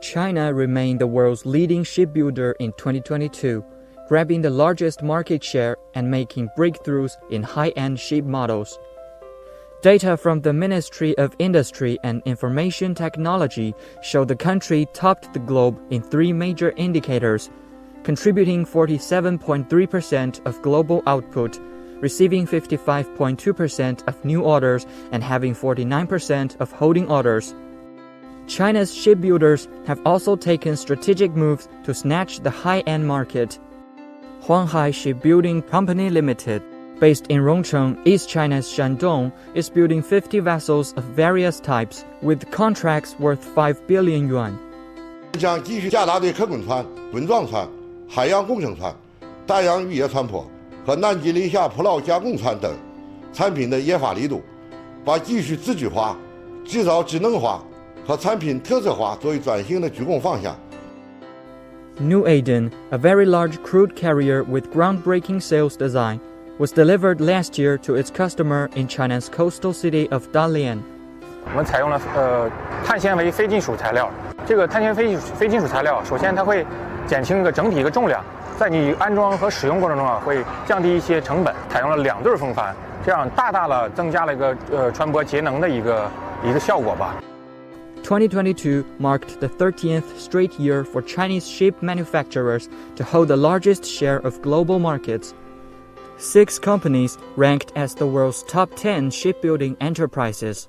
China remained the world's leading shipbuilder in 2022, grabbing the largest market share and making breakthroughs in high-end ship models. Data from the Ministry of Industry and Information Technology show the country topped the globe in 3 major indicators, contributing 47.3% of global output, receiving 55.2% of new orders, and having 49% of holding orders. China's shipbuilders have also taken strategic moves to snatch the high-end market. Huanghai Shipbuilding Co Limited, based in Rongcheng, East China's Shandong, is building 50 vessels of various types, with contracts worth 5 billion yuan. 将继续加大对客滚船、滚装船、海洋工程船、大洋渔业船舶和南极磷下捕捞加工船等产品的研发力度，把继续自主化、制造智能化和产品特色化作为转型的主攻方向。New Aden, a very large crude carrier with groundbreaking sails design, was delivered last year to its customer in China's coastal city of Dalian. 我们采用了碳纤维非金属材料。这个碳纤维非金属材料，首先它会减轻整体重量，在你安装和使用过程中会降低一些成本。采用了2对风帆，这样大大的增加了一个船舶节能的一个效果吧。2022 marked the 13th straight year for Chinese ship manufacturers to hold the largest share of global markets. 6 companies ranked as the world's top 10 shipbuilding enterprises.